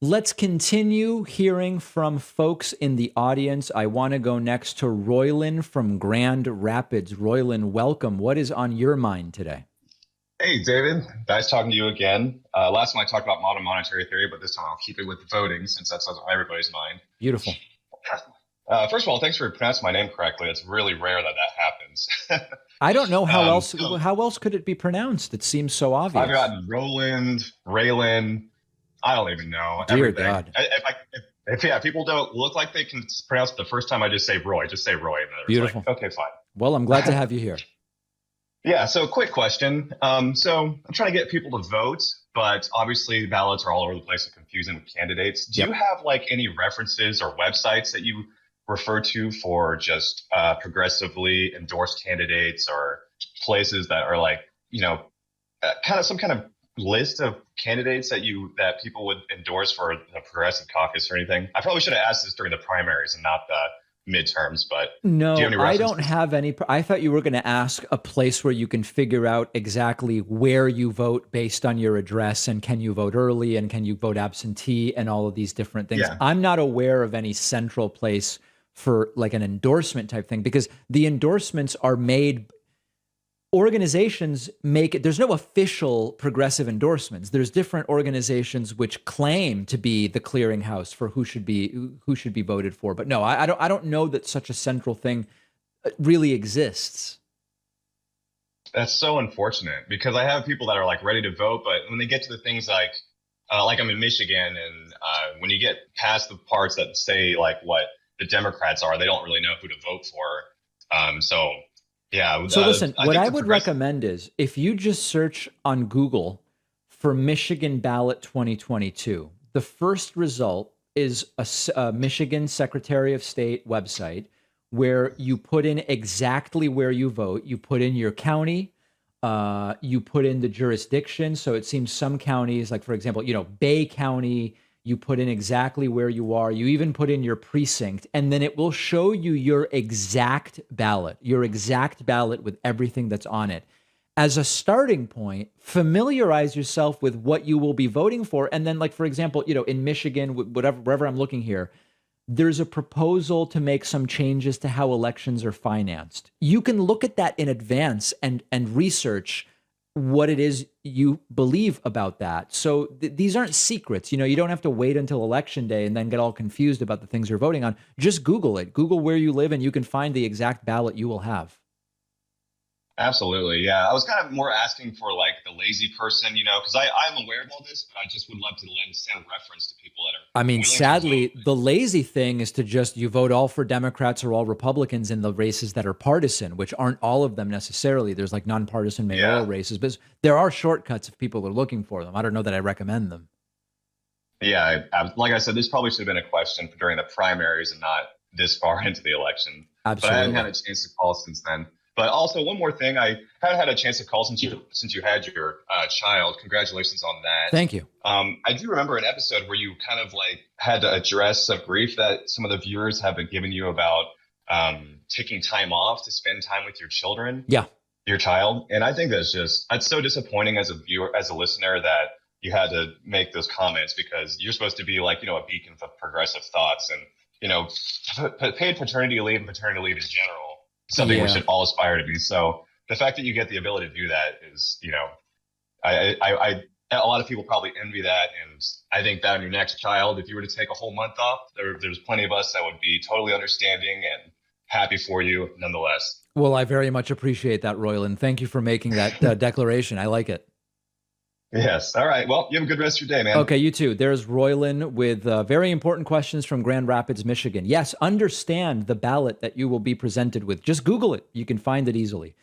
Let's continue hearing from folks in the audience. I want to go next to Roylan from Grand Rapids. Roylan, welcome. What is on your mind today? Hey, David. Nice talking to you again. Last time I talked about modern monetary theory, but this time I'll keep it with voting since that's on everybody's mind. Beautiful. First of all, thanks for pronouncing my name correctly. It's really rare that that happens. I don't know So how else could it be pronounced? It seems so I've obvious. got Roland, Raylan. I don't even know Dear everything. God. If yeah, people don't look like they can pronounce it the first time, I just say Roy. Just say Roy, and then it's like, Beautiful. okay, fine. Well, I'm glad to have you here. Yeah, so quick question. So I'm trying to get people to vote, but obviously ballots are all over the place and confusing with candidates. Do you Yep. have like any references or websites that you refer to for just progressively endorsed candidates or places that are like, kind of some kind of list of candidates that people would endorse for the progressive caucus or anything? I probably should have asked this during the primaries and not the midterms, but do you have No, any I don't references? have any. I thought you were going to ask a place where you can figure out exactly where you vote based on your address and can you vote early and can you vote absentee and all of these different things. Yeah. I'm not aware of any central place for like an endorsement type thing because the endorsements are made organizations make it. There's no official progressive endorsements. There's different organizations which claim to be the clearinghouse for who should be voted for. But no, I don't know that such a central thing really exists. That's so unfortunate because I have people that are like ready to vote, but when they get to the things like I'm in Michigan, and when you get past the parts that say like what the Democrats are, they don't really know who to vote for. So yeah, So listen, I what think I the would progressive, recommend is if you just search on Google for Michigan ballot 2022, the first result is a Michigan Secretary of State website where you put in exactly where you vote. You put in your county, you put in the jurisdiction. So it seems some counties, like for example, Bay County, you put in exactly where you are. You even put in your precinct, and then it will show you your exact ballot with everything that's on it. As a starting point, familiarize yourself with what you will be voting for. And then, like, for example, in Michigan, whatever, wherever I'm looking here, there's a proposal to make some changes to how elections are financed. You can look at that in advance and research what it is you believe about that. So these aren't secrets. You don't have to wait until election day and then get all confused about the things you're voting on. Just Google it. Google where you live and you can find the exact ballot you will have. absolutely, yeah. I was kind of more asking for like the lazy person, because I'm aware of all this, but I just would love to send reference to people that I mean, are willing to sadly, vote. the lazy thing is to just you vote all for Democrats or all Republicans in the races that are partisan, which aren't all of them necessarily. There's like nonpartisan mayoral Yeah. races, but there are shortcuts if people are looking for them. I don't know that I recommend them. Yeah, like I said, this probably should have been a question for during the primaries and not this far into the election. But I haven't had Absolutely. a chance to call since then. But also one more thing, I haven't had a chance to call since you had your child. Congratulations on that. Thank you. I do remember an episode where you kind of like had to address a grief that some of the viewers have been giving you about taking time off to spend time with your children, Yeah. your child. And I think that's so disappointing as a viewer, as a listener, that you had to make those comments because you're supposed to be like, a beacon for progressive thoughts, and, paid paternity leave and paternity leave in general, something we Yeah. should all aspire to be. So the fact that you get the ability to do that is, I a lot of people probably envy that. And I think that on your next child, if you were to take a whole month off, there's plenty of us that would be totally understanding and happy for you nonetheless. Well, I very much appreciate that, Royland. Thank you for making that declaration. I like it. Yes. All right. Well, you have a good rest of your day, man. Okay, you too. There's Roylan with very important questions from Grand Rapids, Michigan. Yes, understand the ballot that you will be presented with. Just Google it. You can find it easily.